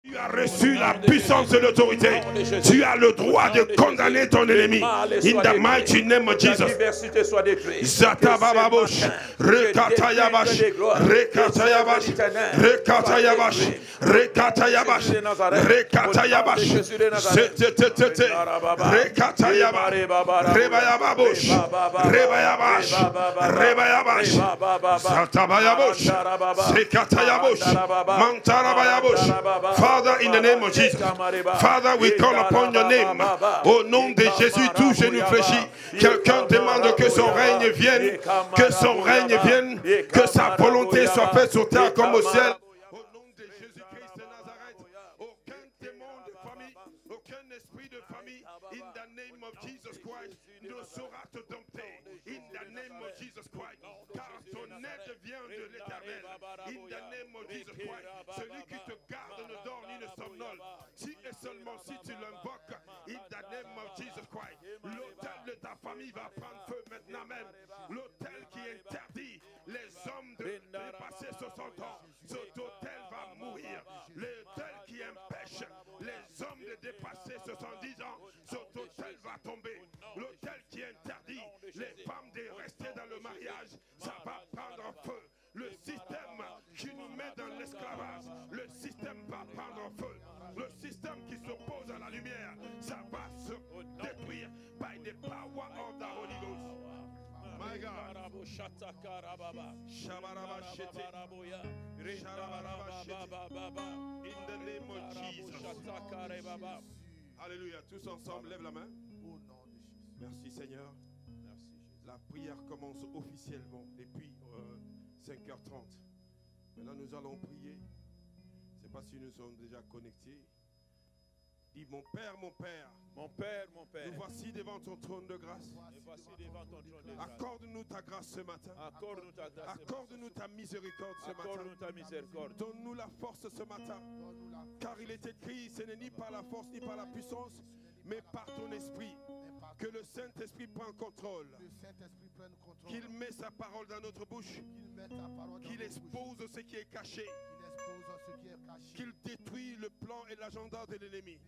Tu as reçu la puissance et l'autorité. Tu as le droit de condamner ton ennemi. In the mighty name of Jesus. Zatabababosh, Rekatayabash, Rekatayabash, Rekatayabash, Rekatayabash, Rekatayabash, Zetetete, Rekatayabash, Rebayababosh, Rebayabash, Rebayabash, Zatabayabosh, Zekatayabosh, Mantarabayabosh. Father, in the name of Jesus, Father, we call upon your name. Au nom de Jésus, tout genou fléchit. Quelqu'un demande que son règne vienne, que son règne vienne, que sa volonté soit faite sur terre comme au ciel. Au nom de Jésus-Christ de Nazareth, aucun démon de famille, aucun esprit de famille, in the name of Jesus Christ, ne saura te dompter. In the name of Jesus Christ, car ton aide vient de l'Éternel. In the name of Jesus Christ, celui qui te garde ne dort ni ne somnole. Si et seulement si tu l'invoques, in the name of Jesus Christ, l'autel de ta famille va prendre feu maintenant même. L'autel qui interdit les hommes de dépasser 60 ans, cet autel va mourir. L'autel qui empêche les hommes de dépasser 70 ans, cet autel va tomber. L'autel qui interdit les femmes de rester dans le mariage, ça va prendre feu. Le système qui nous met dans l'esclavage, le système va prendre feu. Le système qui s'oppose à la lumière, ça va se détruire by the power of the Holy Ghost. My God. In the name of Jesus. Alléluia. Tous ensemble, lève la main. Merci Seigneur. La prière commence officiellement depuis 5h30. Maintenant, nous allons prier. Je ne sais pas si nous sommes déjà connectés. Dis, mon Père, mon Père. Mon Père, mon Père. Nous voici devant ton trône de grâce. Accorde-nous ta grâce ce matin. Accorde-nous ta miséricorde ce matin. Donne-nous la force ce matin. Car il est écrit, ce n'est ni par la force ni par la puissance, mais par ton esprit. Que le Saint-Esprit prenne contrôle. Qu'il met sa parole dans notre bouche. Qu'il expose ce qui est caché. Qu'il détruit le plan et l'agenda de l'ennemi.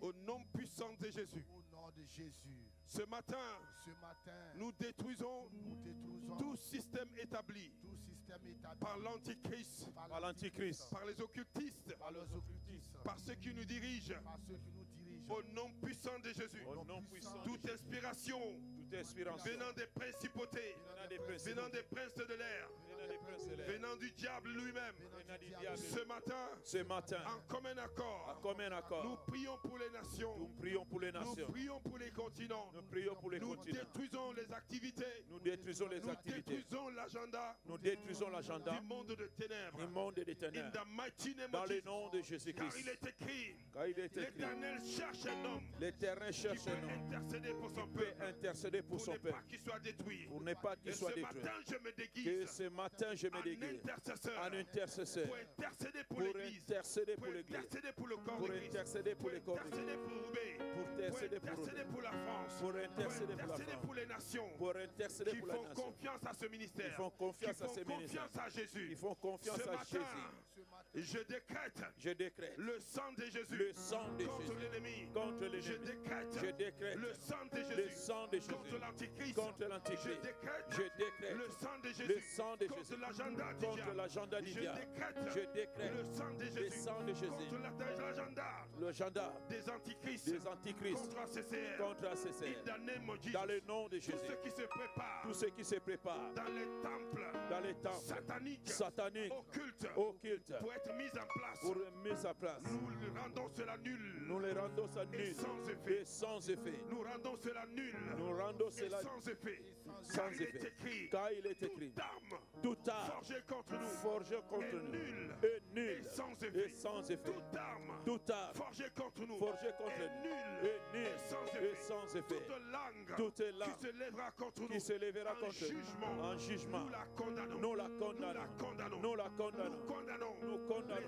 Au nom puissant de Jésus. Ce matin, nous détruisons tout système établi par l'Antichrist, par les occultistes, par ceux qui nous dirigent. Au nom puissant de Jésus, toute inspiration venant des principautés, venant des princes de l'air, venant du diable lui-même, ce matin, en commun accord, nous prions pour les nations, nous prions pour les continents, nous détruisons les activités, nous détruisons l'agenda du monde de ténèbres, in the mighty name of Jesus. Nom de Jésus-Christ. Car il est écrit, l'Éternel cherche un homme qui peut intercéder pour son peuple, pour ne pas qu'il soit détruit. Que ce matin je me déguise en intercesseur pour intercéder pour pour l'Église, intercéder pour l'Église, intercéder pour le corps pour d'Église, intercéder pour les corps intercéder pour Roubaix, pour intercéder pour intercéder pour la France, pour intercéder pour la intercéder France, pour les nations, pour intercéder qui pour la font nation, confiance à ce ministère, qui font confiance à ce ministère, confiance à Jésus. ils font confiance Ce à matin, Jésus. je décrète Le sang de Jésus le sang de contre Jésus l'ennemi. contre l'ennemi. Je décrète Le sang de le Jésus sang de Jésus contre l'Antichrist. contre Je l'Antichrist. décrète Je décrète le sang de le Jésus sang de contre Jésus l'agenda du contre diable. l'agenda du Je diable. décrète Je décrète le sang de le Jésus sang de Jésus contre l'agenda l'agenda des antichrists, des antichrists contre ACCR, contre ACCR. in the name of Jesus. Dans le nom de Tous Jésus, ceux qui se préparent tous ceux qui se préparent dans les temples sataniques, occultes, pour être mis en place, pour mise en place, nous rendons cela nul. nous les rendons ça Et nul sans effet. et sans effet. Nous rendons cela nul. Nous rendons Et cela sans effet. sans Car il est effet. écrit, Car il est écrit, toute arme toute arme forgée contre nous forgée contre est nous nulle est et nulle sans et effet. sans effet. Toute arme Toute arme forgée contre nous forgée contre est nous nulle est nulle et sans et effet. sans effet. Toute Toute langue langue qui se lèvera contre qui nous se lèvera en contre jugement, nous en jugement, nous la condamnons. nous la Nous la condamnons. condamnons. Nous la Nous condamnons. condamnons Nous condamnons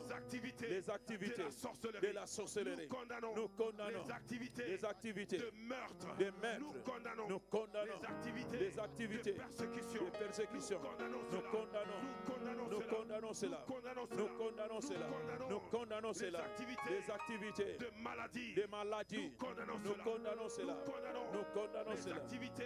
les activités de la sorcellerie. Nous condamnons Nous condamnons les activités de meurtre. Nous Nous condamnons les activités de persécution. Nous condamnons Nous cela. condamnons. Nous Nous condamnons cela. Nous condamnons cela. Nous condamnons cela. Les activités de maladie. des maladies. Nous condamnons cela. Nous condamnons cela.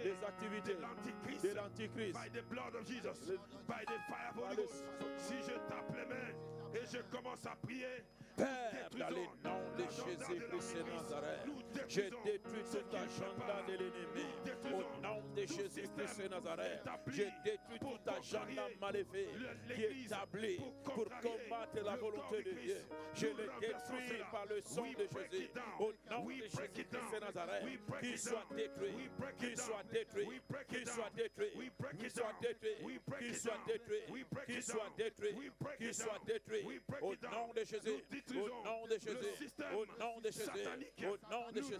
Les activités de l'Antichrist. By the blood of Jesus. By the fire of Holy Ghost. Si je tape les mains et je commence à prier, Père, dans le nom de Jésus-Christ de Nazareth, je détruis tout agenda de l'ennemi. Au nom de Jésus-Christ de Nazareth, je détruis tout agenda maléfique qui est établi pour combattre la volonté de Dieu. Je le détruis par le sang de Jésus. Au nom de Jésus-Christ de Nazareth, qu'il soit détruit, qu'il soit détruit, qu'il soit détruit, qu'il soit détruit, qu'il soit détruit, qu'il soit détruit, qu'il soit détruit. Au nom de Jésus. Au nom de Jésus, au nom de Jésus, au nom de Jésus,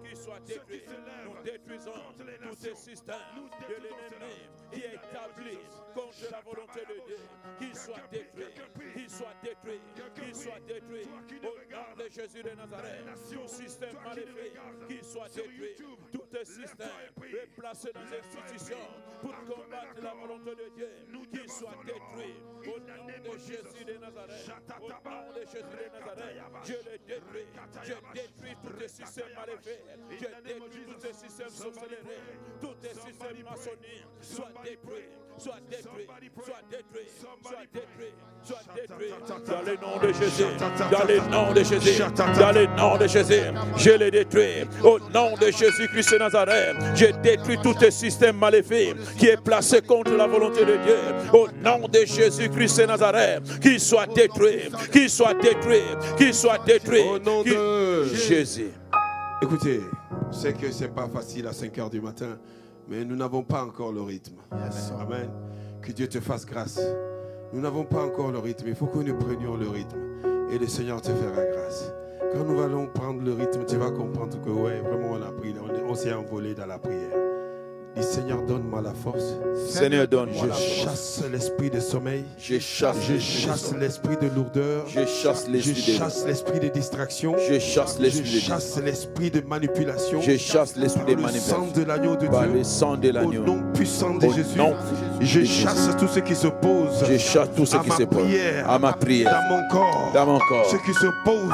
qu'il soit détruit. Nous détruisons tous ces systèmes de l'ennemi qui est établi contre la volonté de Dieu. Qu'il soit détruit, qu'il soit détruit, qu'il soit détruit. Au nom de Jésus de Nazareth, tout système maléfique, qu'il soit détruit. Tout système replacé dans les institutions pour combattre la volonté de Dieu, qu'il soit détruit. Au nom de Jésus de Nazareth, au nom de Jésus de Nazareth, je les détruis. Je détruis tous les systèmes maléfiques. Je détruis tous les systèmes sorcelleries. Tous les systèmes maçonniques. Soit détruits. Soit détruits. Soit détruits. Soit détruits. Soit détruits. Dans le nom de Jésus. Dans le nom de Jésus. Dans le nom de Jésus. Je les détruis. Au nom de Jésus-Christ de Nazareth. Je détruis tout les système maléfique qui est placé contre la volonté de Dieu. Au nom de Jésus-Christ de Nazareth. Qu'il soit détruit. Qu'il soit détruit. Qu'il soit détruit. Au nom de Jésus. Écoutez, je sais que ce n'est pas facile à 5 heures du matin, mais nous n'avons pas encore le rythme. Amen. Que Dieu te fasse grâce. Nous n'avons pas encore le rythme. Il faut que nous prenions le rythme. Et le Seigneur te fera grâce. Quand nous allons prendre le rythme, tu vas comprendre que ouais, vraiment on a pris, on s'est envolé dans la prière. Dis Seigneur, donne-moi la force. Seigneur, donne-moi la force. Je chasse l'esprit de sommeil. Je chasse l'esprit de lourdeur. Je chasse l'esprit de distraction. Je chasse l'esprit de manipulation. Je chasse l'esprit de manipulation. Par le sang de l'agneau de Par Dieu. le sang de l'agneau. Au nom puissant de Jésus. Je chasse tout ce qui s'oppose. Je chasse tout ce qui s'oppose à ma prière. Dans mon corps. Dans mon corps. Ce qui s'oppose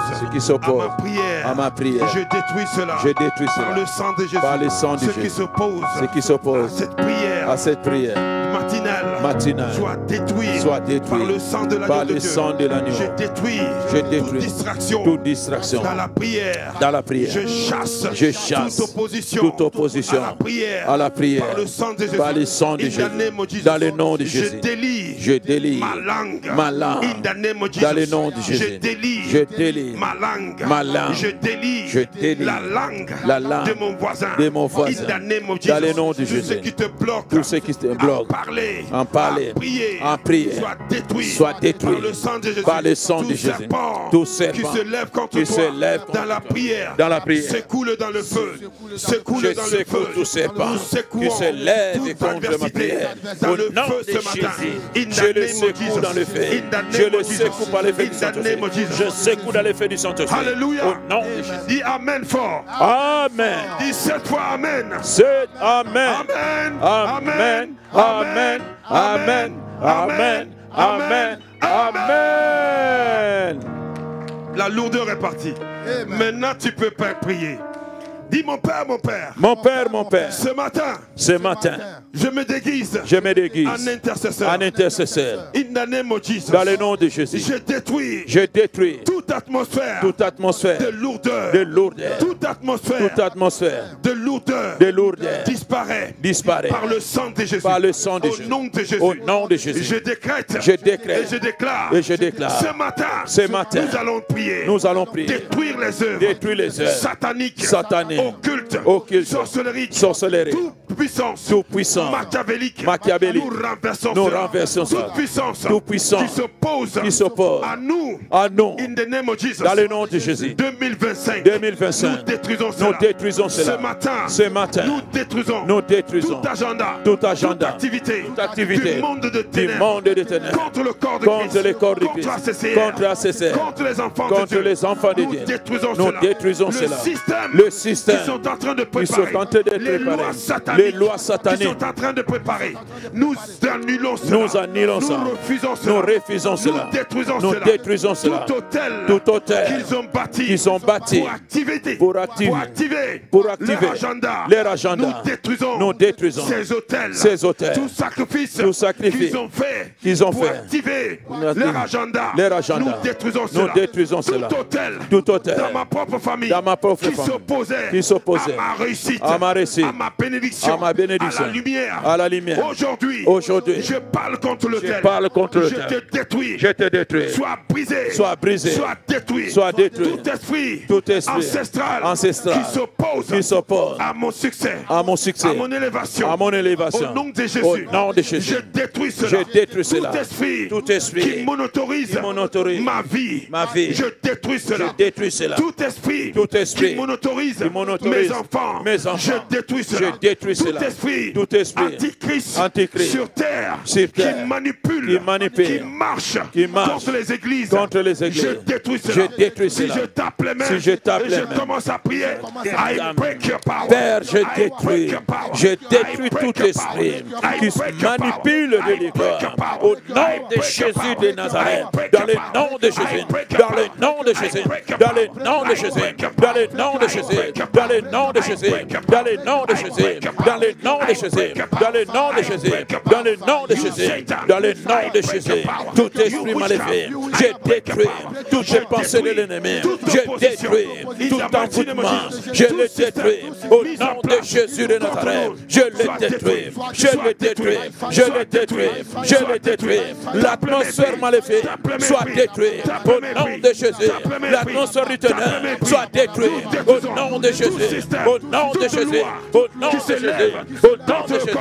à ma prière. Je détruis cela. Par le sang de Jésus. Par le sang de Jésus. Ce qui s'oppose à cette prière matinale soit détruit par le sang de l'agneau. Je détruis toute distraction dans la prière. Je chasse toute opposition à la prière par le sang de Jésus. Dans le nom de Jésus. Je délie ma langue. Dans le nom de Jésus. Je délie ma langue. Je délie la langue de mon voisin. Dans le nom de Jésus. Tout ce qui te bloque, en parler, en prier, soit détruit par le sang de Jésus. Tout serpent qui se lève contre toi dans la prière, s'écoule dans le feu. Je secoue tout serpent qui se lève contre ma prière. Au nom de Jésus, je le secoue dans le feu. Je le secoue par l'effet du Saint-Esprit. Je secoue dans l'effet du Saint-Esprit. Alléluia. Au nom de Jésus. Dis Amen fort. Amen. Dis 7 fois Amen. Amen. Amen. Amen. Amen. Amen. Amen. Amen. La lourdeur est partie. Maintenant, tu peux pas prier. Dis mon Père, mon Père. Mon Père, mon Père. Ce matin, je me déguise en intercesseur. In the name of Jesus. Dans le nom de Jésus. Je détruis toute atmosphère de lourdeur. Toute atmosphère de lourdeur. Disparaît par le sang de Jésus. Au nom de Jésus. Au nom de Jésus. Je décrète et je déclare ce matin nous allons prier. Détruire les œuvres sataniques. Occulte, sorcellerie, toute puissance machiavélique. Nous renversons ça. Toute puissance qui s'oppose à nous. In the name of Jesus. Dans le nom de Jésus. 2025. Nous détruisons cela. Ce matin, nous détruisons tout agenda, toute activité du monde de ténèbres, contre le corps de Christ, contre ACC, contre les enfants de Dieu. Nous détruisons cela. Le système qui sont en train de préparer, sataniques, les lois sataniques qui sont en train de préparer. Nous annulons cela. Nous annulons ça. Nous refusons cela. Nous refusons cela. Nous détruisons Nous cela. détruisons cela. Tout hôtel qu'ils ont bâti pour activer leur agenda. Nous détruisons ces hôtels. Tout sacrifice qu'ils ont fait pour activer leur agenda. Nous détruisons cela. Tout hôtel dans ma propre famille qui s'opposait à ma réussite, à ma bénédiction, à la lumière. Aujourd'hui, je parle contre l'autel. Je te détruis. Sois brisé. Sois détruit. Tout esprit ancestral qui s'oppose à mon succès, à mon élévation. Au nom de Jésus, je détruis cela. Tout esprit qui monotorise ma vie, je détruis cela. Tout esprit qui monotorise mes enfants, je détruis cela. Tout esprit antichrist sur terre qui manipule, qui marche contre les églises, je détruis cela. Si je tape les mains, je commence à prier, I break your power. Père, je détruis tout esprit qui manipule le décor. Au nom de Jésus de Nazareth, dans le nom de Jésus, dans le nom de Jésus, dans le nom de Jésus, dans le nom de Jésus, dans le nom de Jésus, dans le nom de Jésus, dans le nom de Jésus, dans le nom de Jésus, dans le nom de Jésus, dans le nom de Jésus, tout esprit maléfique, je détruis toutes les pensées de l'ennemi, je détruis tout envoûtement, je le détruis au nom de Jésus de Nazareth, je le détruis, je le détruis, je le détruis, je le détruis, l'atmosphère maléfique soit détruite au nom de Jésus, l'atmosphère du ténèbre soit détruite au nom de Jésus, au nom de Jésus, au nom de Jésus, au nom de Jésus,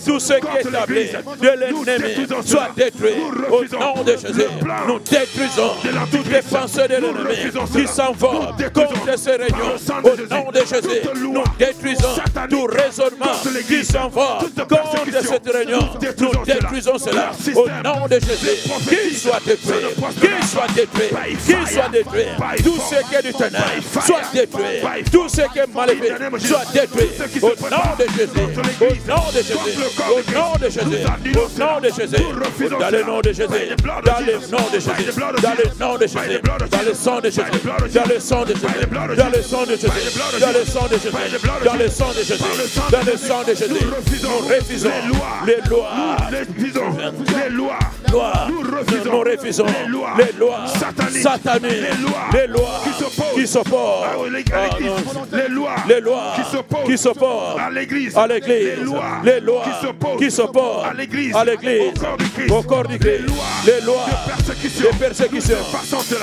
tout ce qui est établi de l'ennemi soit détruit au nom de Jésus. Nous détruisons toutes les pensées de l'ennemi qui s'envolent contre ces réunions au nom de Jésus. Nous détruisons tout raisonnement qui s'envole contre cette réunion. Nous détruisons cela au nom de Jésus. Qu'il soit détruit, qu'il soit détruit, qu'il soit détruit. Tout ce qui est du ténèbre soit détruit. Tout ce qui est maléfique soit détruit au nom de Jésus. Au nom de Jésus. Au nom de Jésus. Au nom de Jésus. Dans le nom de Jésus. Dans le nom de Jésus. Dans le nom de Jésus. Dans le sang de Jésus. Dans le sang de Jésus. Dans le sang de Jésus. Dans le sang de Jésus. Dans le sang de Jésus. Dans le sang de Jésus. Nous refusons les lois. Nous refusons les lois sataniques. Les lois qui s'opposent. Les lois qui s'opposent à l'Église. Les lois qui s'opposent à l'Église. Au corps du Christ. Les lois de persécution.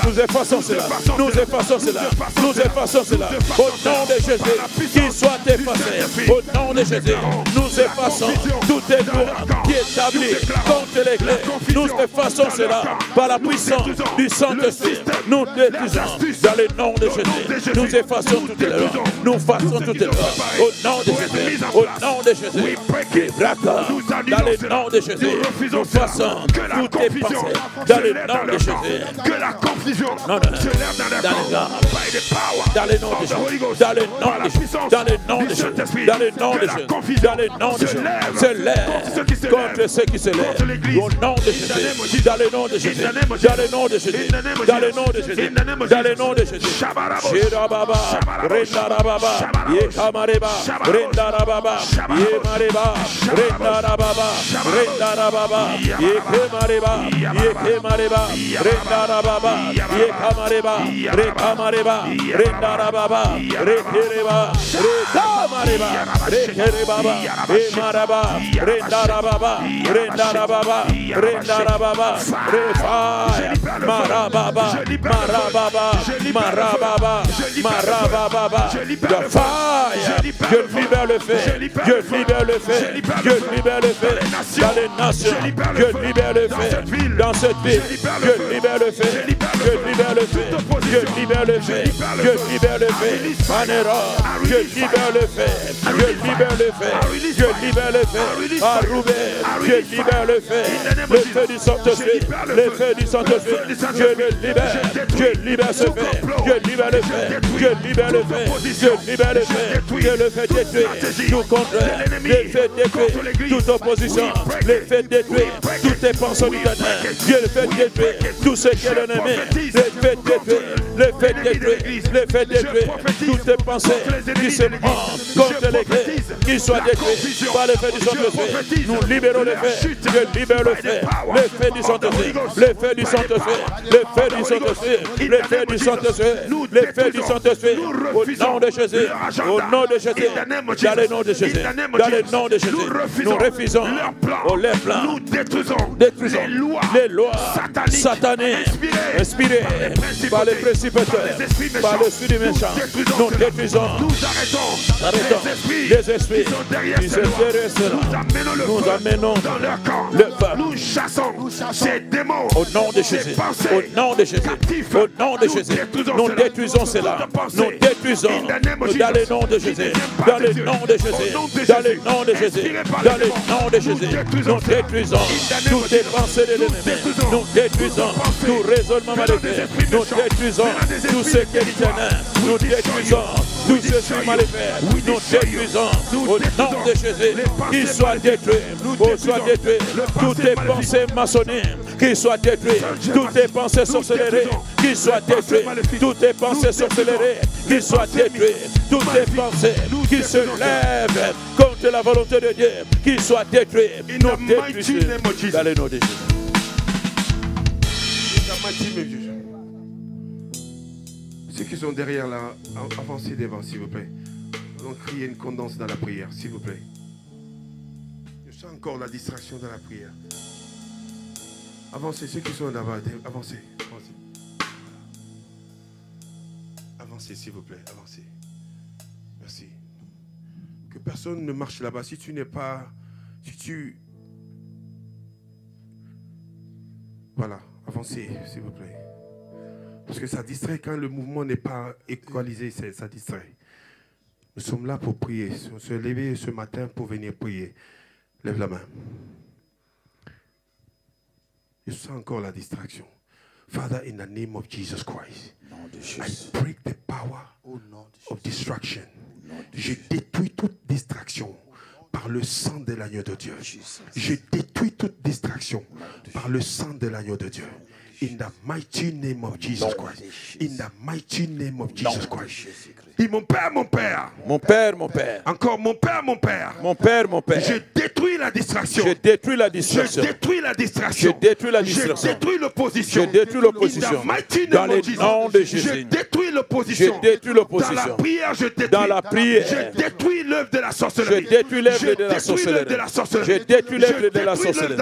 Nous effaçons cela. Nous effaçons cela. Nous effaçons cela. Au nom de Jésus, qu'il soit effacé. Au nom de Jésus, nous effaçons toutes les lois qui établissent contre l'Église. Nous effaçons cela par la puissance du Saint-Esprit. Nous détruisons dans le nom de Jésus. Nous effaçons toutes les lois. Nous effaçons toutes les lois. Au nom de Jésus. Au nom de Jésus. Dans le nom de Jésus. Nous faisons toutes les pensées. Dans le nom de Jésus. Que la confusion se lève dans le corps. Dans le nom de Jésus. Dans le nom de Jésus. Dans le nom de Jésus. Dans le nom de Jésus. Dans le nom de Jésus. Se lève contre ceux qui se lèvent. Au nom de Jésus. Dans le nom de Jésus. Dans le nom de Jésus. Dans le nom de Jésus. Dans le nom de Jésus. Shirababa. Rendarababa. Yekamareba. Rendarababa. Yemareba. Rendarababa. Rendarababa. Yekemareba. Yekemareba. Rendarababa. Yekamareba. Rekamareba. Rendarababa. Rekereba. Rekamareba. Rekerebaba. Emaraba. Rendarababa. Rendarababa. Rendarababa. Refaya. Marababa. Marababa. Marababa. Marababa. The fire. Je libère le feu. Je libère le feu. Je libère le feu. Dans les nations. Je libère le feu. Dans cette ville. Je libère le feu. Je libère le feu. Je libère le feu. Je libère le feu. En Europe. Je libère le feu. Je libère le feu. Je libère le feu. À Roubaix. Je libère le feu. Le feu du Saint-Esprit. Le feu du Saint-Esprit. Je le libère. Je libère ce feu. Je libère le fait. Je libère le fait. Je libère le fait. Je le fais détruire. Tout contraire. Le fait détruire. Toute opposition. Le fait détruire. Toutes tes pensées du ténèbre. Je le fais détruire. Tout ce qui est l'ennemi. Le fait détruire. Le fait détruire. Le fait détruire. Toutes tes pensées qui se prennent contre l'Église. Qu'ils soient détruits par le fait du Saint-Esprit. Nous libérons le fait. Je libère le fait. Le fait du Saint-Esprit. Le fait du Saint-Esprit. Le fait du Saint-Esprit. Le fait du Saint-Esprit. Le fait du Saint-Esprit. Au nom de Jésus. Au nom de Jésus. Dans le nom de Jésus. Dans le nom de Jésus. Nous refusons leurs plans. Nous détruisons les lois sataniques inspirées par les précipiteurs, par l'esprit du méchant. Nous détruisons. Arrêtons les esprits qui se derrière. Nous amenons le peuple. Nous chassons ces démons. Au nom de Jésus. Au nom de Jésus. Au nom de Jésus. Nous détruisons cela. Nous détruisons dans le nom de Jésus. Dans le nom de Jésus. Dans le nom de Jésus. Dans le nom de Jésus. Nous détruisons toutes les pensées de l'ennemi. Nous détruisons tout raisonnement maléfique. Nous détruisons tout ce qui est du ténèbre. Nous détruisons tout ce qui est maléfique. Nous détruisons au nom de Jésus. Qu'il soit détruit. Qu'il soit détruit. Toutes les pensées maçonniques. Qu'il soit détruit. Toutes les pensées sorcelleries. Qu'il soit détruit. Toutes les pensées sorcelleries. Qu'il soit détruit. Toutes les pensées qui se lèvent contre la volonté de Dieu. Qu'il soit détruit. Nous détruisons dans le nom de Jésus. Ceux qui sont derrière là, avancez devant, s'il vous plaît. Allons crier une condense dans la prière, s'il vous plaît. Je sens encore la distraction dans la prière. Avancez, ceux qui sont là-bas, avancez, avancez. Avancez, s'il vous plaît, avancez. Merci. Que personne ne marche là-bas. Si tu n'es pas... Si tu... Voilà, avancez, s'il vous plaît. Parce que ça distrait quand le mouvement n'est pas équalisé, ça distrait. Nous sommes là pour prier. On s'est levé ce matin pour venir prier. Lève la main. Je sens encore la distraction. Father, in the name of Jesus Christ, I break the power of distraction. Je détruis toute distraction par le sang de l'agneau de Dieu. Je détruis toute distraction par le sang de l'agneau de Dieu. In the mighty name of Jesus Christ. In the mighty name of Jesus Christ. Dis mon Père, mon Père. Mon Père, mon Père. Encore mon Père, mon Père. Mon Père, mon Père. Je détruis la distraction. Je détruis la distraction. Je détruis la distraction. Je détruis la distraction. Je détruis l'opposition. Je détruis l'opposition. Dans le nom de Jésus. Je détruis l'opposition. Je détruis l'opposition. Dans la prière, je détruis. Dans la prière. Je détruis l'œuvre de la sorcellerie. Je détruis l'œuvre de la sorcellerie. Je détruis l'œuvre de la sorcellerie.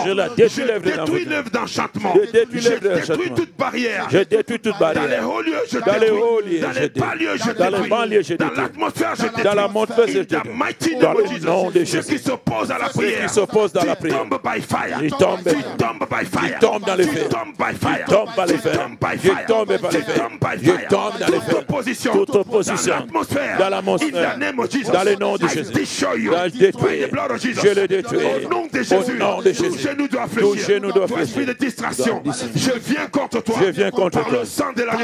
Je la détruis l'œuvre de détruis l'œuvre d'enchantement. Je détruis l'œuvre d'enchantement. Je détruis toute barrière. Je détruis toute barrière. Dans les hauts lieux, je détruis. Dans les hauts lieux, dans les bas lieux, je détruis. Dans les banlieues, je détruis. Dans l'atmosphère, je détruis. Dans l'atmosphère, je détruis. Dans le nom de Jésus. Ceux qui s'opposent à la prière. Ceux qui s'opposent à la prière. Ils tombent by fire. Ils tombent by fire. Ils tombent dans les feux. Ils tombent by fire. Ils tombent par les feux. Ils tombent par les feux. Ils tombent dans les feux. Toute opposition. Dans l'atmosphère. Dans le nom de Jésus. Je détruis. Je le détruis. Au nom de Jésus. Tout genou doit fléchir. Tout esprit de distraction. Je viens contre toi. Je viens contre toi.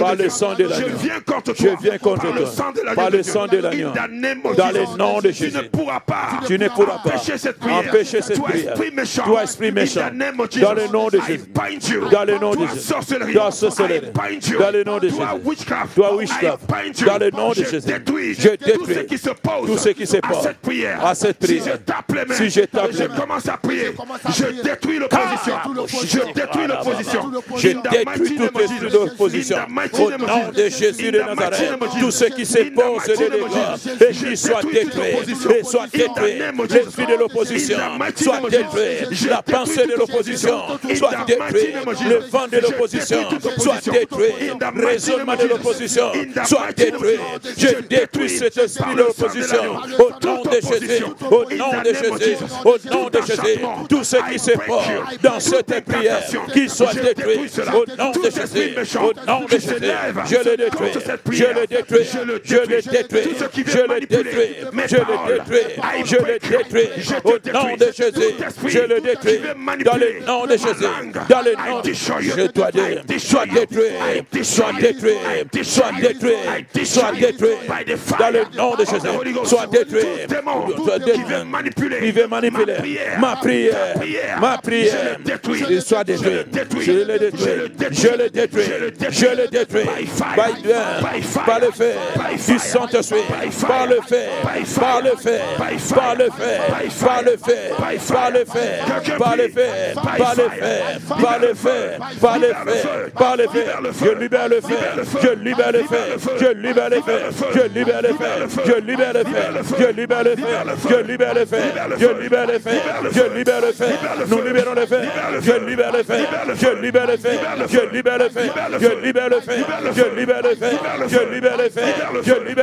Par le sang de l'agneau. Je viens contre toi. Je viens contre toi. Par le sang de l'agneau. Dans le nom de Jésus. Tu ne pourras pas empêcher cette prière. Toi, esprit méchant. Dans le nom de Jésus. Dans le nom de Jésus. Toi, sorcellerie. Dans le nom de Jésus. Toi, witchcraft. Dans le nom de Jésus. Je détruis tout ce qui se passe à cette prière. Si je tape les mains, je commence à prier. Je détruis l'opposition. Je détruis l'opposition. Je détruis tout esprit d'opposition. Au nom de Jésus de Nazareth, tout ce qui s'oppose de l'Église, et qui soit détruit, et soit détruit. L'esprit de l'opposition soit détruit. La pensée de l'opposition soit détruite. Le vent de l'opposition soit détruit. Le raisonnement de l'opposition soit détruit. Je détruis cet esprit de l'opposition. Au nom de Jésus, au nom de Jésus, au nom de Jésus, tout ce qui se passe dans cette prière, qu'il soit détruit. Au nom de Jésus, au nom de Jésus, je le détruis. Je le détruis. je le je le détruis, Tout ce qui je vient le manipuler détruis, mes je le paroles, détruis, I je le break détruis, je te au nom détruis. de Jésus, Tout esprit je le qui détruis, veut dans manipuler le nom de ma Jésus, langue, dans le I nom de destroy you. je dois dire, I destroy sois you. détruit, I destroy sois you. détruit, I destroy sois you. détruit, I destroy sois you détruit, by the fire dans le nom de of the Jésus, Holy Ghost. sois détruit, Tout démon sois qui veut détruit, manipuler qui veut manipuler ma prière, ma prière, il soit détruit, je le détruis, je le détruis, je le détruis, par le feu du Saint-Esprit, par le feu, par le feu, par le feu, par le feu, par le feu, par le feu, par le feu, par le feu, par le feu, par le feu, je libère le feu, je libère le feu, je libère le feu, je libère le feu, je libère le feu, je libère le feu, je libère le feu, je libère le feu, je libère le feu, nous libérons le feu, je libère le feu, je libère le feu, je libère le feu, je libère le feu, je libère le feu, je libère le feu, je libère le feu, je libère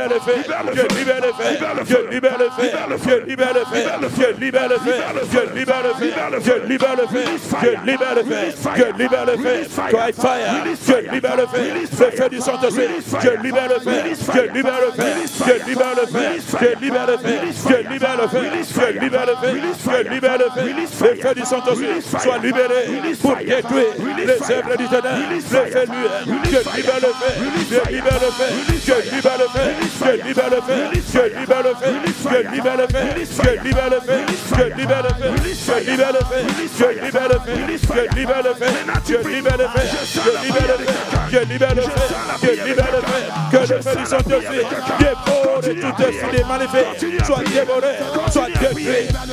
le feu, je libère le feu, je libère le feu, je libère le feu, je libère le feu, je libère le feu, je libère le feu, je libère le feu, by fire, je libère le feu, le feu du Saint-Esprit, je libère le feu, je libère le feu, je libère le feu, je libère le feu, je libère le feu, je libère le feu, je libère le feu, le feu du Saint-Esprit soit libéré pour détruire les œuvres du ténèbre, le feu lui, je libère le feu, je libère le feu, je libère le feu, je libère le feu, je libère le feu, je libère le feu, je libère le feu, je libère le feu, je libère le feu, je libère le feu, je libère le feu, je libère le feu, je libère le feu, je libère le feu, je libère le feu, que le feu du Saint-Esprit dévore tout esprit des manifestes, soit dévoré, soit détruit,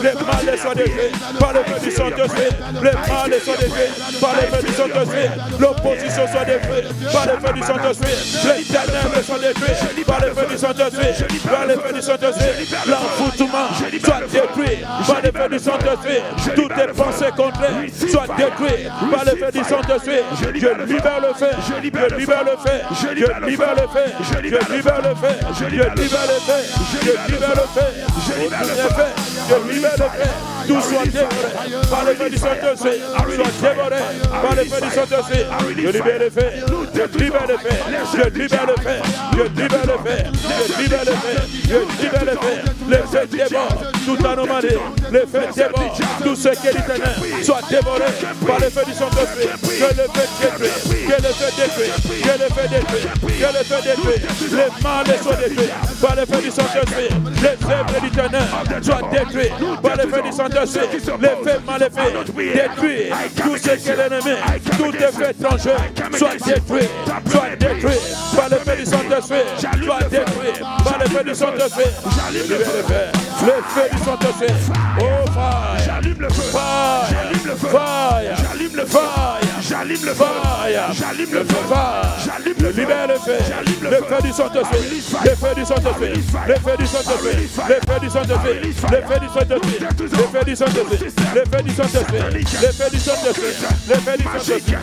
les mâles soient détruits par le feu du Saint-Esprit, les mâles soient détruits par le feu du Saint-Esprit, l'opposition soit détruite par le feu du Saint-Esprit, les ténèbres soient détruits par le feu du Saint-Esprit, par le feu du Saint-Esprit, l'envoûtement soit détruit par le feu du Saint-Esprit, toutes les pensées contraires soient détruites par le feu du Saint-Esprit, je libère le feu, je libère le feu, je libère le feu, je libère le feu, je libère le feu, je libère le feu, je libère le feu, je libère le feu, tout soit dévoré par le feu du Saint-Esprit, soit dévoré par le feu du Saint-Esprit, je libère le feu, je libère le feu, je libère le feu, je libère le feu, je libère le feu, je libère le feu, le feu dévore toute anomalie, le feu dévore tout ce qui est éternel, soit dévoré par le feu du Saint-Esprit, que le feu détruit, que le feu détruit, que le feu détruit, que le feu détruit, les mâles soient détruits par le feu du Saint-Esprit, les œuvres éternelles soient détruites par le feu du Saint-Esprit, les faits maléfiques détruits, tout ce qui est l'ennemi, tout effet étranger soit détruit par le feu du Saint-Esprit, soit détruit par le feu du Saint-Esprit, le feu du Saint-Esprit, oh fire, j'allume le feu, j'allume le feu, j'allume le feu, j'allume le feu, j'allume le feu, j'allume le feu, libère le feu, le feu du Saint-Esprit, le feu du Saint-Esprit, le feu du Saint-Esprit, le feu du Saint-Esprit, le feu du Saint-Esprit, le feu du Saint-Esprit, le feu du Saint-Esprit, le feu du Saint-Esprit, le feu du Saint-Esprit,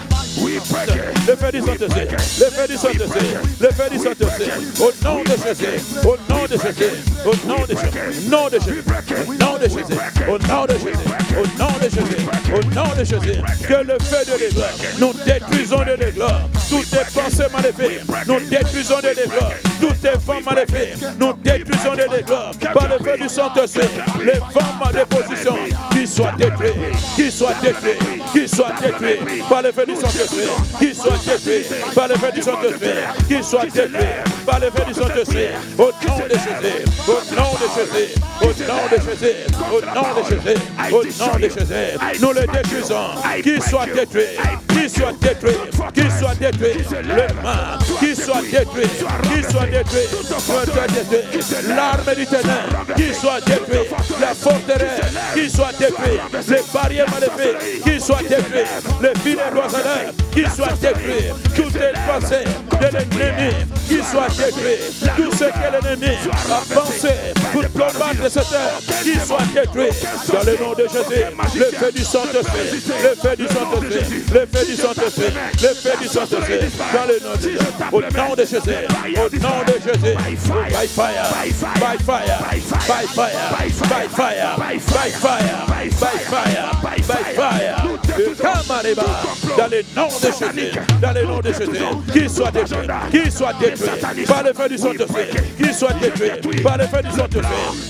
le feu du Saint-Esprit, le feu du Saint-Esprit, le feu du Saint-Esprit, au nom de Jésus, au nom de Jésus, au nom de Jésus, au nom de Jésus, au nom de Jésus, au nom de Jésus, au nom de Jésus, au nom de Jésus, que le feu de l'église, nous détruisons de l'église, toutes les pensées maléfiques, nous détruisons de l'église, toutes les femmes maléfiques, nous détruisons de l'église, par le feu du Saint-Esprit, les femmes de position, qui soient détruites, qui soient détruites, qui soient détruites, par le feu du Saint-Esprit, qui soient détruites, par le feu du Saint-Esprit, qui soient détruites, par le feu du Saint-Esprit, au nom de Jésus, au nom de Jésus, au nom de Jésus, au nom de Jésus, au nom de Jésus, nous les détruisons, qui soient détruits, qui soient détruits, qui soient détruits, le mal, qui soit détruit, qui soit détruit, l'arme du ténèbre, qui soit détruit, la forteresse, qui soit détruite, les barrières maléfiques, qui soient détruites, les filets cloisonneurs, qui soient détruits, toutes les pensées de l'ennemi, qui soient détruits, tout ce que l'ennemi a pensé pour combattre cette heure, qui soit détruit, dans le nom de Jésus, le feu du Saint-Esprit, le feu du Saint-Esprit, le feu du Saint-Esprit, le feu du Saint-Esprit, dans le nom de Jésus, au nom de Jésus, au nom de Jésus, by fire, by fire, by fire, by fire, by fire, by fire, by fire, dans le nom de Jésus, dans le nom de Jésus, qu'il soit détruit, qu'il soit détruit par le feu du Saint-Esprit, qu'il soit détruit par le feu du Saint-Esprit,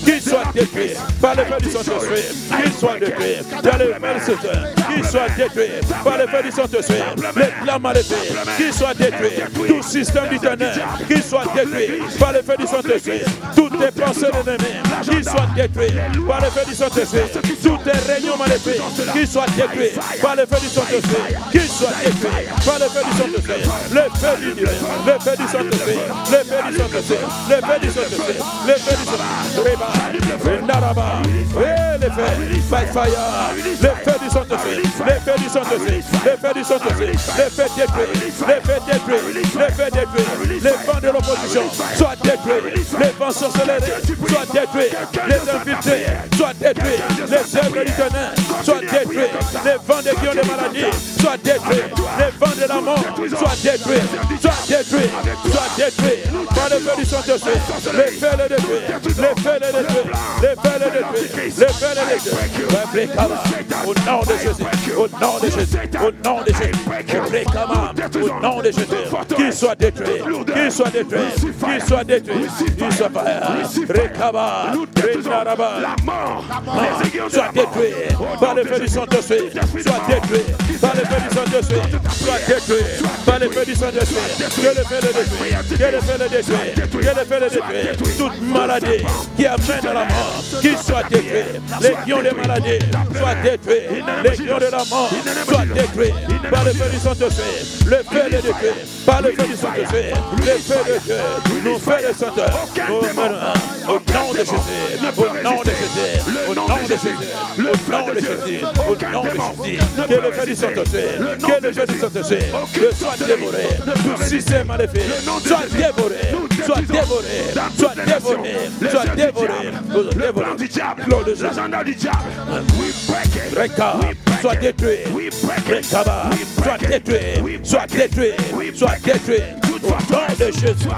qu'il soit détruit par le feu du Saint-Esprit, qu'il soit détruit dans le feu du Saint-Esprit, qu'il soit détruit par le feu du Saint-Esprit, les plans mal faits, qu'il soit détruit, tout système du ténèbre, qu'il soit détruit par le feu du Saint-Esprit, toutes tes pensées de l'ennemi, qu'il soit détruit par le feu du Saint-Esprit, toutes tes réunions mal faites, qu'il soit détruit par le feu du Saint-Esprit, qu'il soit détruit par le feu du Saint-Esprit, le feu du divin, le feu du Saint-Esprit, le feu du Saint-Esprit, le feu du Saint-Esprit, le feu du Saint-Esprit, Naraba, le feu, by fire, le feu du Saint-Esprit, le feu du Saint-Esprit, le feu du Saint-Esprit, le feu détruit, le feu détruit, le feu détruit, les vents de l'opposition soient détruits, les vents sorcelleries soient détruits, les infiltrés soient détruits, les œuvres du tonnerre soient détruits, les vents des guillons de maladie soient détruits, les vents de la mort soient détruits, soient détruits, soient détruits par le feu du Saint-Esprit, les feux le détruit, les feux le détruit, les feux le détruit, les feux le détruit, au nom de Jésus, au nom de Jésus, au nom de Jésus, au nom de Jésus, qu'il soit détruit, qu'il soit détruit, qu'il soit détruit, qu'il soit Rekaba, Renaraba, soit détruit par le feu du Saint-Esprit, soit détruit par le feu du Saint-Esprit, soit détruit par le feu du Saint-Esprit, que le feu le détruit, que le feu le détruit, que le feu le détruit, toute maladie qui amène à la mort, qu'il soit détruit, les guillons des maladies soient détruits, les guillons de la mort soient détruits par le feu du Saint-Esprit, le feu le détruit, par le feu du Saint-Esprit, le feu de Dieu, nous fait le Saint-Esprit, au nom de Jésus, au nom de Jésus, au nom de Jésus, au nom de Jésus, au nom de Jésus, que le feu du Saint-Esprit, que le feu du Saint-Esprit, soit dévoré, tout système maléfique, soit dévoré, soit dévoré, soit dévoré, soit dévoré, dévoré, l'agenda du diable, Reka, soit détruit, Rekaba, soit détruit, soit détruit, soit détruit, au nom de Jésus,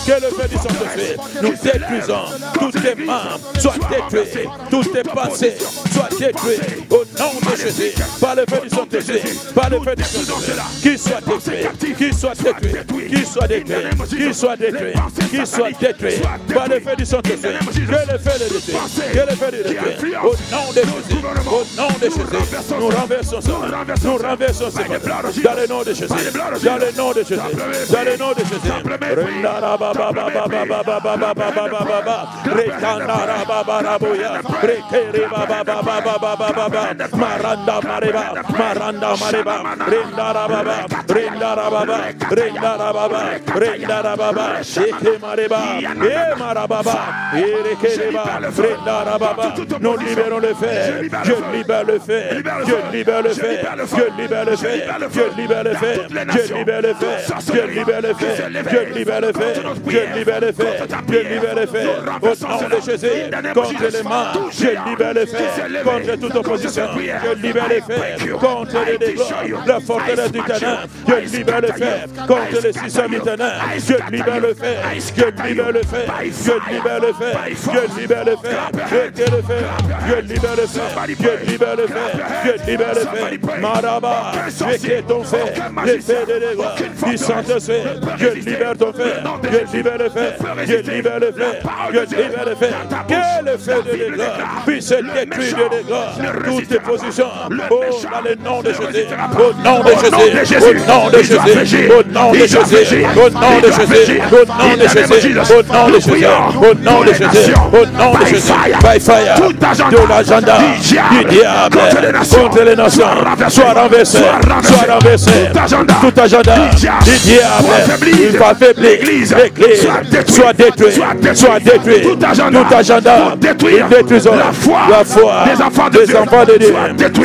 que le feu du Saint-Esprit, nous détruisons, tous tes membres soient détruits, toutes tes pensées soient détruites, au nom de Jésus, par le feu du Saint-Esprit, par le feu du Saint-Esprit, qu'il soit détruit, qu'il soit détruit, qu'il soit détruit, qu'il soit détruit, qu'il soit détruit, par le feu du Saint-Esprit, que le feu le détruit, que le feu le détruit, au nom de Jésus, au nom de Jésus, nous renversons ça, nous renversons ça, dans le nom de Jésus, dans le nom de Jésus, dans le nom de Jésus, Maranda Mareba, Maranda Mareba, Rindarababa, Rindarababa, Rindarababa, Rindarababa, Eke Mareba, E Marababa, Erekereba, Rindarababa, nous libérons le fer, je libère le fer, je libère le fer, je libère le fer, je libère le fer, je libère le fer, je libère le fer, je libère le fer, je libère le fer, je libère le fer, au nom de Jésus, contre les mains, je libère le fer, contre toute opposition, je libère le fer, contre les dégâts, la forteresse du ténèbre, je libère le fer, contre les systèmes du ténèbre, je libère le fer, je libère le fer, je libère le fer, je libère le fer, je libère le fer, je libère le fer, je libère le fer, je libère le fer, Maraba, je ton fer, les fers de dégâts, du Saint-Esprit, je libère ton fer, je libère le fer, je libère le fer, je libère le fer, que le fer de dégâts puisse détruire de dégâts, toutes tes positions, oh, dans le nom de Jésus, au nom de Jésus, au nom de Jésus, au nom de Jésus, au nom de Jésus, au nom de Jésus, au nom de Jésus, au nom de Jésus, au nom de Jésus, by fire, de l'agenda du diable contre les nations, soit renversé, soit renversé, tout agenda du diable, il va affaiblir l'Église, soit détruit, soit détruit, tout agenda, ils détruisent la foi des enfants de Dieu,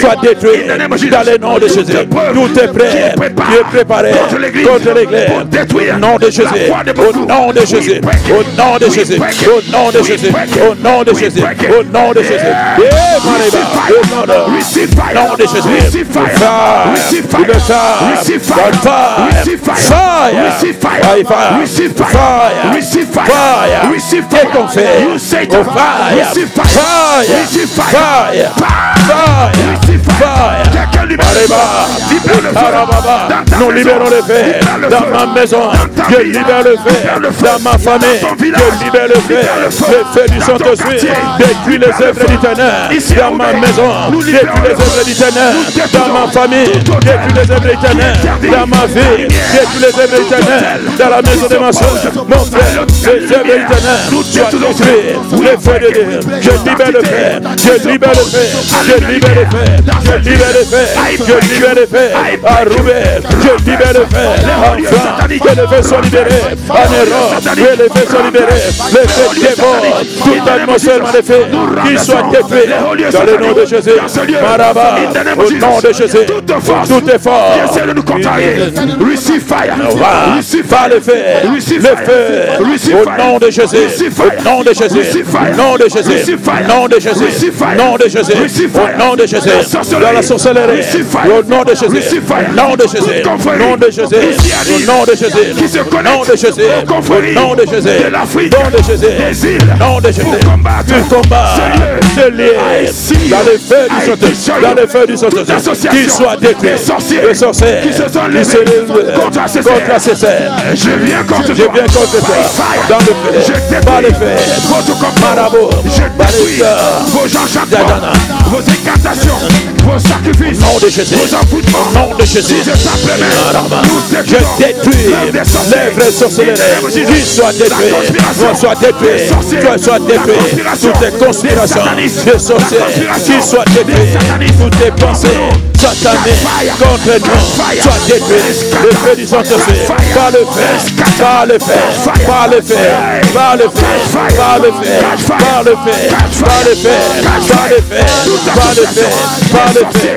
soit détruit dans le nom de Jésus, tout est prêt, Dieu est préparé contre l'Église, au nom de Jésus, au nom de Jésus, au nom de Jésus, au nom de Jésus, au nom de Jésus, au nom de Jésus, au nom de Jésus, fire, Nous libérons le fer dans ma maison. Je libère le fer dans ma famille. Je libère le fer. Le feu du Saint-Esprit détruit les œuvres du ténèbre dans ma maison. Détruit les œuvres du ténèbre dans ma famille. Détruit les œuvres du ténèbre dans ma vie. Détruit les œuvres du ténèbre dans la maison de ma soeur. Mon frère, les œuvres du ténèbre soient détruites. Le feu de Dieu. Je libère le fer. Je libère le fer. Je libère le fer. Je libère le fer. Je libère le fer. À Roubaix, je libère le fer. Enfin, que les fers soient libérés. En Europe, que les fers soient libérés. Les fers dévorent toute atmosphère maléfique, qu'ils soient détruits dans le nom de Jésus. Maraba, au nom de Jésus, tout est fort. Essaie de nous contrarier. Receive fire. Par le fer, le feu, au nom de Jésus, au nom de Jésus, au nom de Jésus, au nom de Jésus, au nom de Jésus, au nom de Jésus, dans la sorcellerie, au nom de Jésus, au nom de Jésus, au nom de Jésus, au nom de Jésus, au nom de Jésus, au nom de Jésus, au nom de Jésus, au nom de Jésus, tu combats ce lieu dans le feu du Saint-Esprit, dans le feu du Saint-Esprit, qu'ils soient détruits, les sorciers qui se lèvent contre ces serres. Je viens contre toi. Dans le feu, par le feu, marabout, par les sœurs, vos enchantements, vos incantations, vos sacrifices, nom de Jésus, vos envoûtements, nom de Jésus, je détruis les vrais sorcelleries, qu'ils soient détruits, soient détruits, soient détruits, toutes les conspirations des sorciers, qu'ils soient détruits, toutes les pensées sataniques contre nous, soient détruits, le feu du Saint-Esprit, par le feu, par le feu, par le feu, par le feu, par le feu, par le feu, par le feu, par le feu, par le feu, par le feu,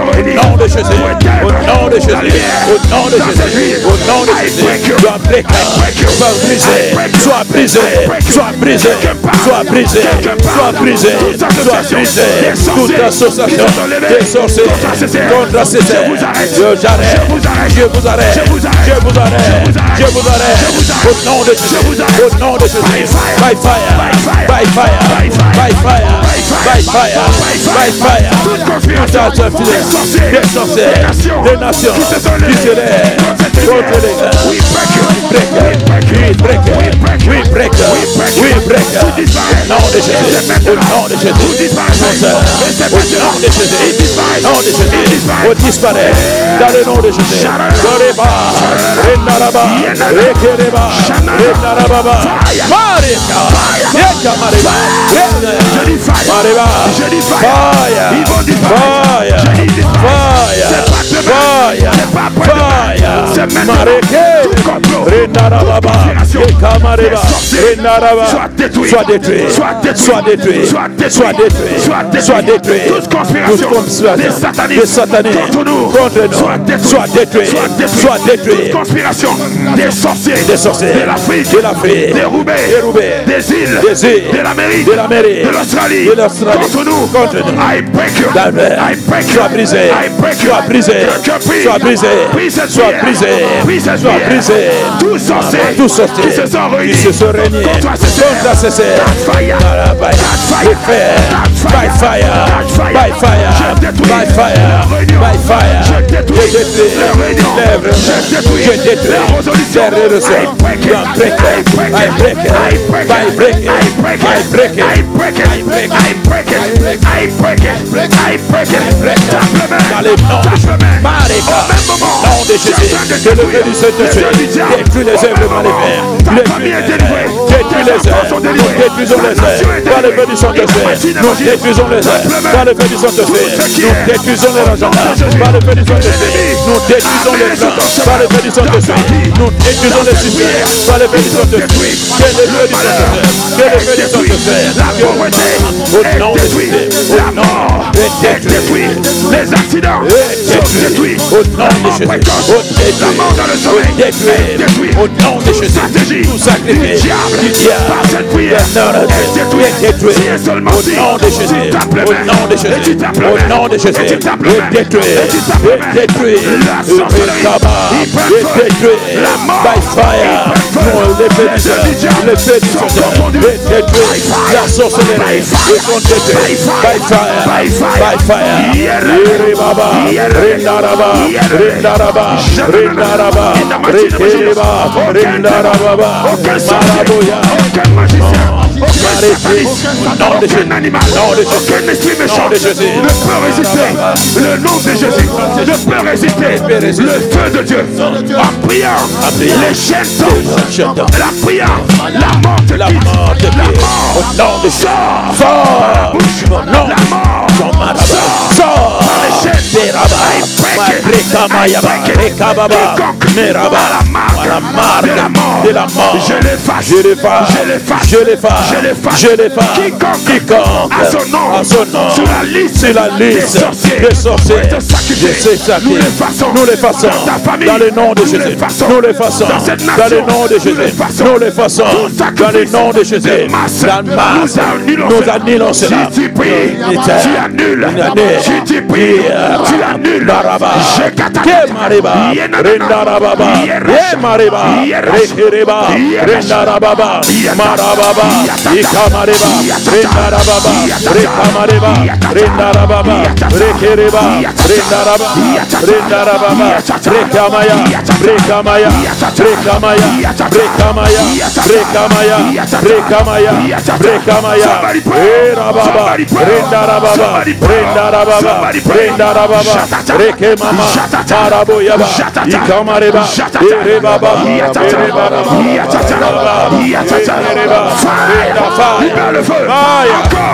au nom de Jésus, au nom de Jésus, au nom de Jésus, au nom de Jésus, sois brisé, sois brisé, sois brisé, sois brisé, sois brisé, sois brisé, toute association des sorciers contre ces serres, j'arrête, je vous arrête, je vous arrête, je vous arrête, au nom de Jésus, au nom de Jésus, by fire, by fire, by fire, by fire, by fire, toute artifice des sorciers, des nations qui se lèvent contre les gars, we break, we break, au nom de Jésus, au nom de Jésus, au nom de Jésus, au nom de Jésus, au disparaît, dans le nom de Jésus, Goreba, Renaraba, Rekereba, Renarababa, Marika, Yeka Mariba, Mariba, fire, Mareke, Renarababa, Yeka Mariba, Renaraba, sois détruit, sois détruit, sois détruit, sois détruit, toute conspiration des sataniques contre nous, sois détruit, sois détruit, toute conspiration des sorciers, de l'Afrique, des Roubaix, des îles, de l'Amérique, de l'Australie, contre nous, I break you, sois brisé, sois brisé, sois brisé, sois brisé, sois brisé, tous sorciers qui se sont réunis contre ces serres, by fire, by fire, by fire, by fire, by fire, je détruis les lèvres, je détruis les résolutions, dans les noms de Jésus, que le feu du Saint-Esprit détruit les œuvres maléfiques, détruis les œuvres, nous détruisons les œuvres, par le feu du Saint-Esprit, nous détruisons les œuvres, par le feu du Saint-Esprit, nous détruisons les agendas, par le feu du Saint-Esprit, nous détruisons les plans, par le feu du Saint-Esprit, nous détruisons les systèmes, par le feu du Saint-Esprit, que le feu du Saint-Esprit, que le feu du Saint-Esprit, au nom de Jésus, au nom est détruit, les accidents sont détruits, au nom de Jésus, la mort dans le sommeil est détruit, au nom de Jésus, tout sacrifice qui immédiat par cette prière est détruit. Si et seulement si. Au nom de Jésus. Si tu tapes les mains. Au nom de Jésus. Et tu tapes les mains. Au nom de Jésus. Et tu tapes les mains. Détruit. Et tu tapes les mains. Détruit. La sorcellerie. Il prend feu. Détruit. La mort. By fire. Non, l'effet du Seigneur. L'effet du Seigneur. Détruit. La sorcellerie. Ils sont détruits. By fire. By fire. Yere Baba. Rindaraba. Rindaraba. Rindaraba. Rekereba. Rindaraba. Maraboya. Aucun magicien, aucun animal, aucun esprit méchant ne peut résister. Le nom de Jésus ne peut résister. Le feu de Dieu, en priant, les chaînes tombent. La prière, la mort te quitte. La mort, au nom de Jésus, sors, la mort, sors par les chaînes. La marque de la mort, je l'efface, je l'efface. Quiconque à son nom, sur la liste des sorciers, nous les façons, dans le nom de Jésus, nous les façons, dans le nom de Jésus, nous les façons, dans le nom de Jésus, dans masse, nous annulons cela. Si tu pries, tu annules. Si tu pries, tu annules.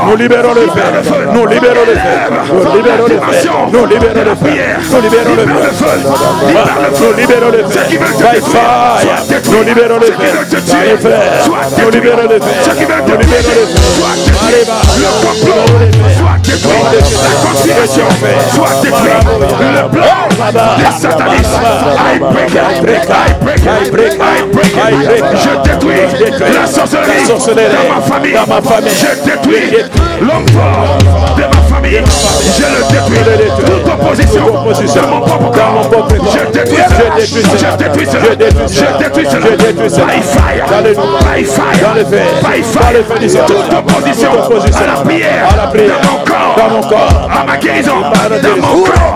Nous libérons le feu. Nous libérons le feu. Nous libérons le feu. Nous libérons le feu. Nous libérons le feu. Nous libérons le feu. By fire. Nous libérons le feu. Mes frères. Nous libérons le feu. Nous libérons le feu. La conspiration soit détruite. Le plan des satanistes. Je détruis la sorcellerie dans ma famille. Je détruis l'homme fort de ma famille. Je le détruis. Toute opposition de mon propre corps. Je détruis cela. By fire. Toute opposition à la prière dans mon corps, à ma guérison,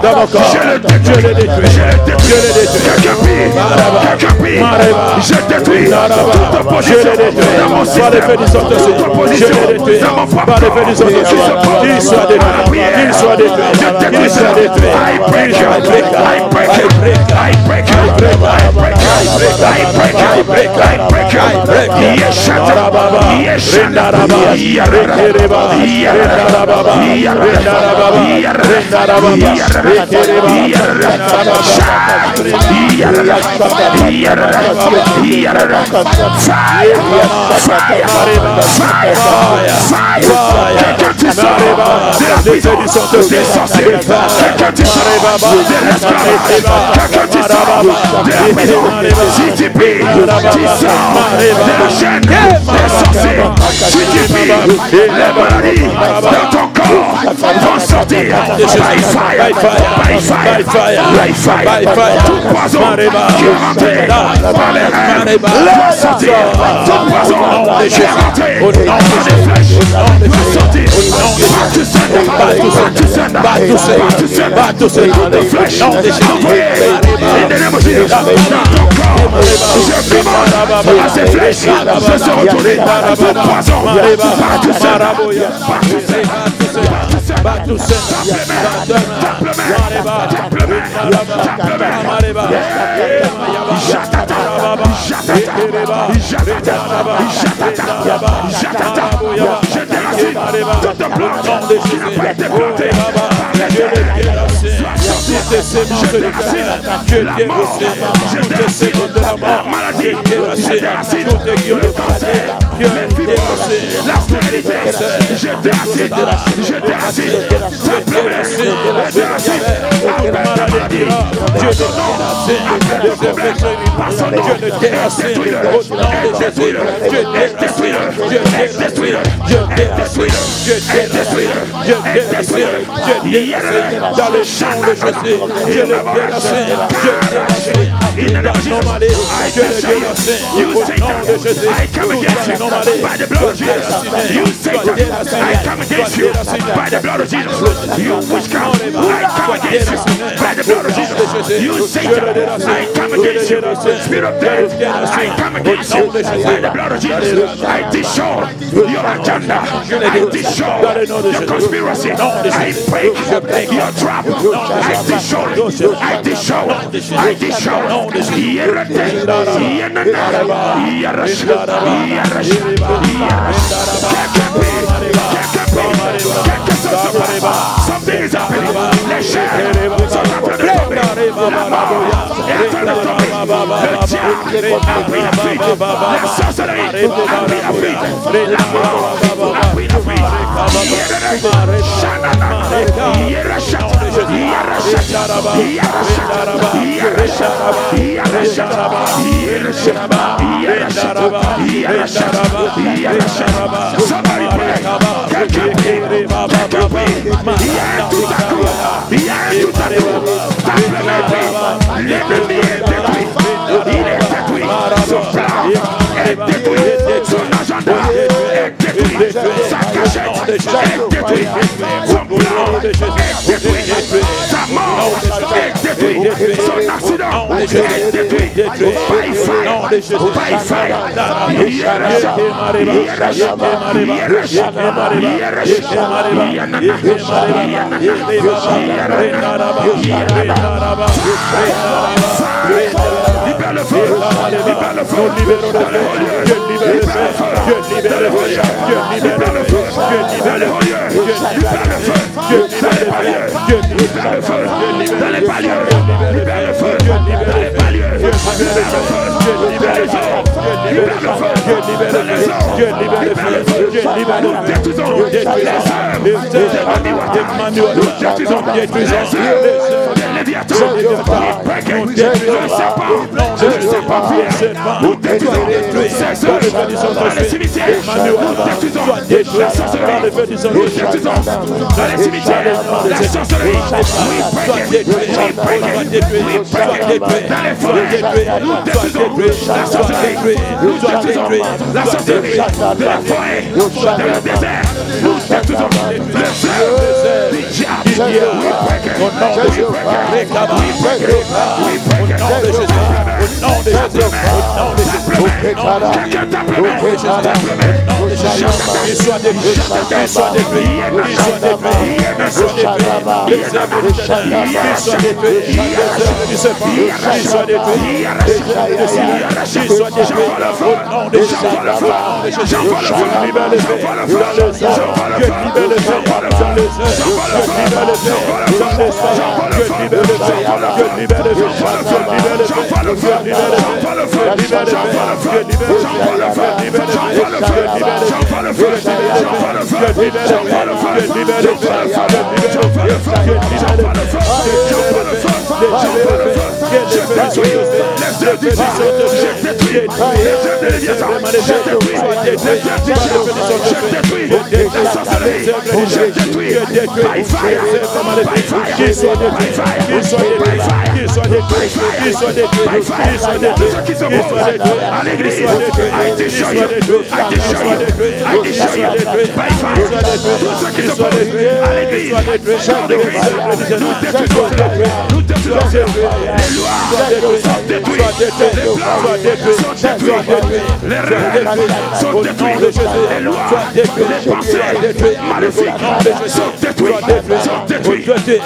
dans mon corps, je le détruis. Quelqu'un prie. Je détruis toute opposition dans mon système. Toute opposition dans mon propre corps. Qu'il soit détruit. Je détruis cela. I break. Si tu pries, tu sors de la chaîne des sorciers. Si tu pries, les maladies dans ton corps vont sortir. By fire. Tout poison qui est rentré par les rêves va sortir. Tout poison qui est rentré par les flèches va sortir. Back to sender. The flesh envoyé in the name of Jesus. Dans ton corps, je commande à ces flèches de se retourner. Tout poison back to Maladie, les fibres, la stérilité, je déracie, je déracie, simplement, je déracie, dans le champ de Jésus, je le délaisse, il n'a normalé, je le délaisse, au nom de Jésus, toute anomalie, soit déracinée, I come against you by the blood of Jesus, you witchcraft, I come against you by the blood of Jesus, you Satan, I come against you, spirit of death, I come against you by the blood of Jesus, I destroy your agenda, I destroy your conspiracy, I break your trap, I destroy, I destroy, I something is happening. Let's share.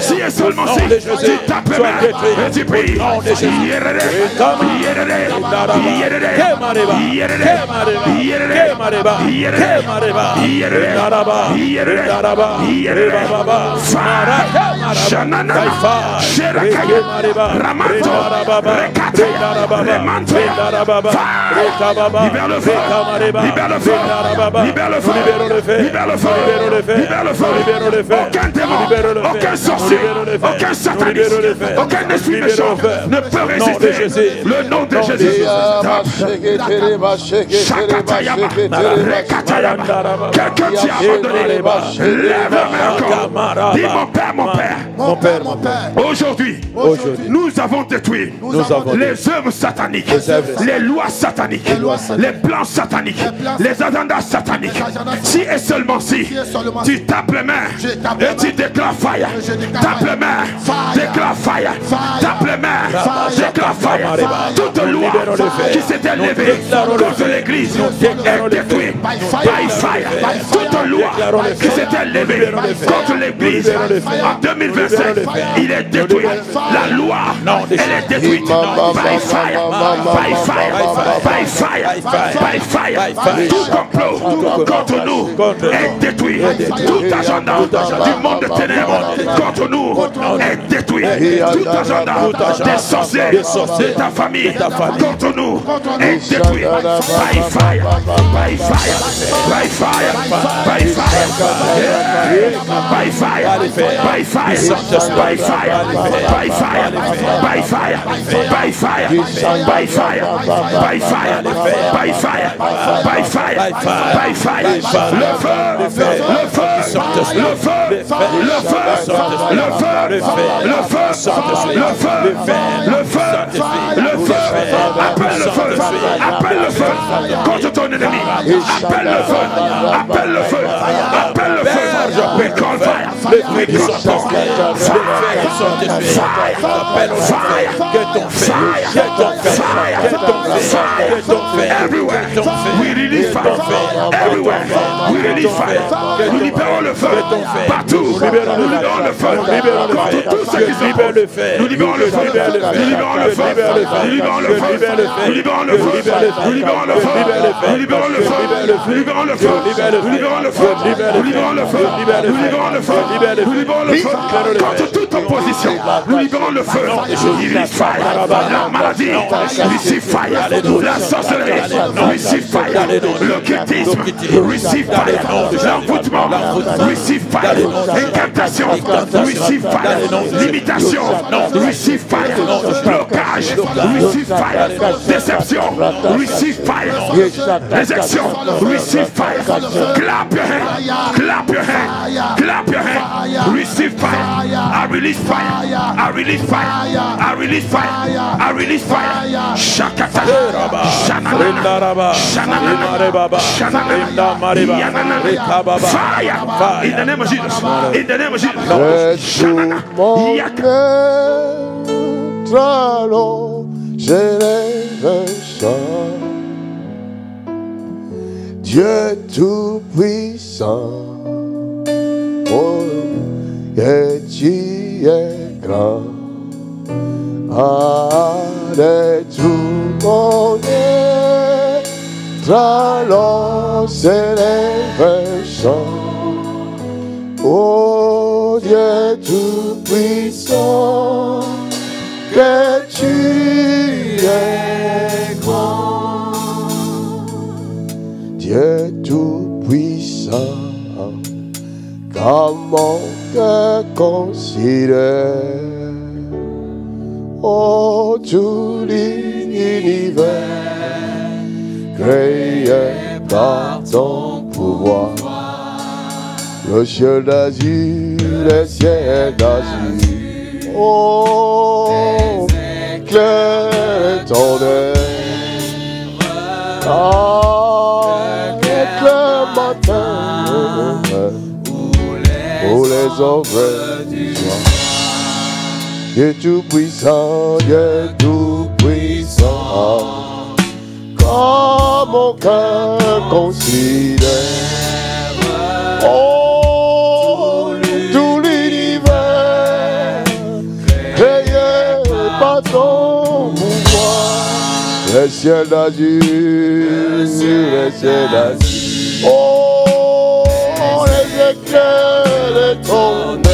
Si et seulement si tu t'appelles et tu pries, Ramato, Rekate, Remanto, libère le feu, libère le feu, libère le feu, libère le feu, libère le feu, aucun démon, aucun sorcier, aucun sataniste, aucun esprit méchant ne peut résister le nom de Jésus. Quelqu'un t'y a abandonné, lève la main encore, dis mon père, aujourd'hui, nous avons détruit les œuvres sataniques, les lois sataniques, les plans sataniques, les agendas sataniques. Si et seulement si tu tapes les mains et tu déclares fire, tape les mains, déclare fire, tape les mains, déclare fire. Toute loi qui s'était levée contre l'église est détruite by fire. Toute loi qui s'était levée contre l'église en 2025, il est détruit. La loi, elle est détruite by fire, by fire, by fire, by fire. Tout complot contre nous est détruit. Tout agenda du monde de ténèbres contre nous est détruit. Tout agenda des sorciers de ta famille contre nous est détruit. By fire, by fire, by fire, by fire, by fire, by fire, by fire, by fire, by fire, by fire, by fire, by fire, by fire, by fire, by fire. Le feu, le feu, le feu, le feu, le feu, le feu, le feu, le feu, le feu, le feu. Appelle le feu, appelle le feu contre ton ennemi. Appelle le feu, appelle le feu, appelle le feu. We call fire, we call fire, everywhere. We release fire, everywhere. We release fire. Nous libérons le feu partout. Nous libérons le feu contre tout ce qui se libère. Nous libérons le feu, nous libérons le feu, nous libérons le feu, nous libérons le feu, nous libérons le feu, nous libérons le feu, nous libérons le feu, nous libérons le feu, nous libérons le feu, nous libérons le feu, nous libérons le feu contre toute opposition. Nous libérons le feu. Release fire. La maladie, receive fire. La sorcellerie, receive fire. L'occultisme, receive fire. L'envoûtement, receive fire. Incantation, receive fire. Limitation, receive fire. Blocage, receive fire. Déception, receive fire. Réjection, receive fire. Clap your hand, clap your hand, clap your hand. Receive fire. I release fire. I release fire. I release fire. I release fire. Shakata. Shanana. Fire. In the name of Jesus. In the name of Jesus. Shanana. Dieu tout-puissant, oh, et tu es grand. Allez, tout mon être, alors célèbre chant. Oh, Dieu tout-puissant, que tu es grand. Dieu tout-puissant, comment te considère, oh, tout l'univers, créé par ton pouvoir, le ciel d'azur, les ciels d'azur, oh, éclaire ton œuvre, éclaire matin, pour les œuvres du soir. Dieu tout-puissant, Dieu tout-puissant, comme mon cœur considère, oh, tout l'univers, créé par ton pouvoir, les ciels d'azur, les ciels d'azur, oh, les éclairs de ton œuvre,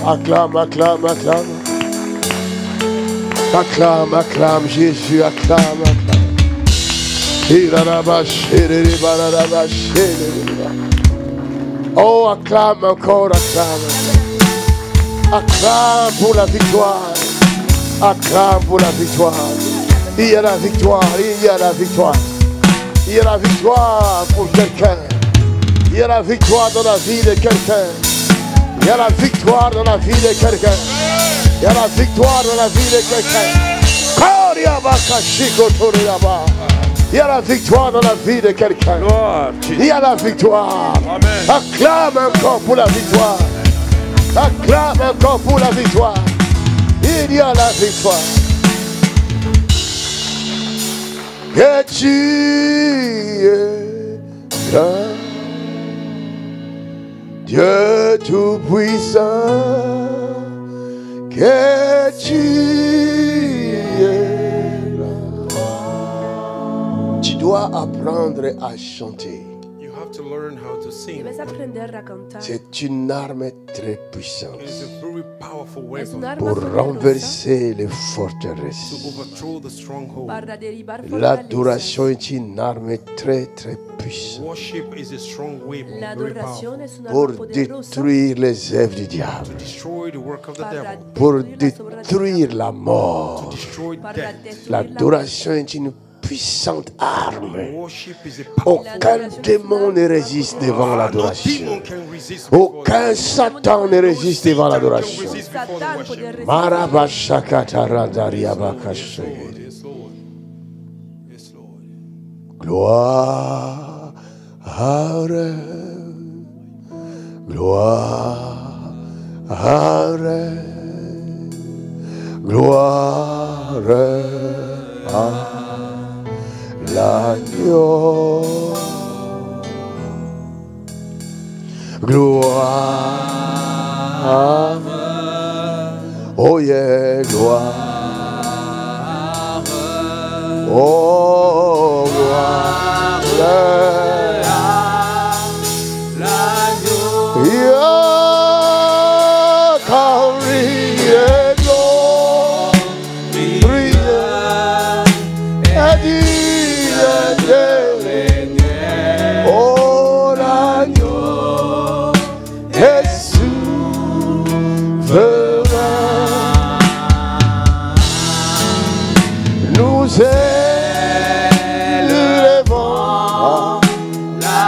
Acclame, acclame, acclame. Acclame, acclame, Jésus, acclame, acclame. Oh, acclame encore, acclame. Acclame pour la victoire. Acclame pour la victoire. Il y a la victoire, il y a la victoire. Il y a la victoire pour quelqu'un. Il y a la victoire dans la vie de quelqu'un. Il y a la victoire dans la vie de quelqu'un. Il y a la victoire dans la vie de quelqu'un. Il y a la victoire dans la vie de quelqu'un. Il y a la victoire. Acclame encore pour la victoire. Acclame encore pour la victoire. Il y a la victoire. Que tu es là. Dieu Tout-Puissant, que tu es là. Tu dois apprendre à chanter. You have to learn how to sing. Debes aprender a cantar. C'est une arme très puissante It's a very powerful Es un weapon arma pour poderosa renverser les to forteresses. overthrow the stronghold. para derribar L'adoration fortalezas. est une arme très très puissante Worship is a strong weapon, La very adoración powerful, es una pour arma poderosa détruire les œuvres du diable, to destroy the work of the para devil, pour destruir las obras del détruire diablo, la mort. destroy para death. destruir la L'adoration est une puissante arme. Worship is a powerful Aucun démon ne résiste devant No l'adoration. demon can resist before Aucun Satan ne résiste devant Satan can l'adoration. resist before the Satan worship. poder resistir. Marabashakatarandariabakashe. Yes, Lord. Yes, Lord. Gloire, gloire, gloire à l'agneau. Gloire, oh yeah, gloire, oh gloire, yeah, carriendo, oh l'agneau, Jésus verra. Nous élevons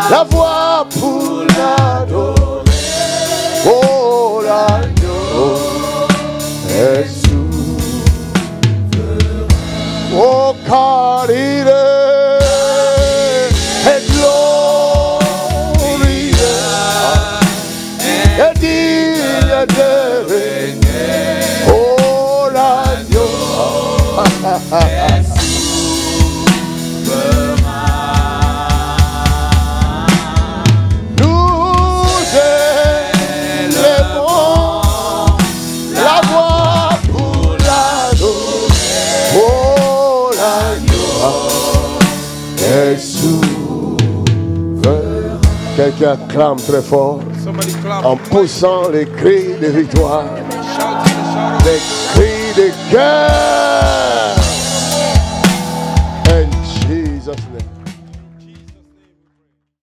la voix pour l'adorer. qui acclame très fort Somebody clap. en poussant les cris de victoire, Shouting the shout les cris de guerre. In Jesus' name.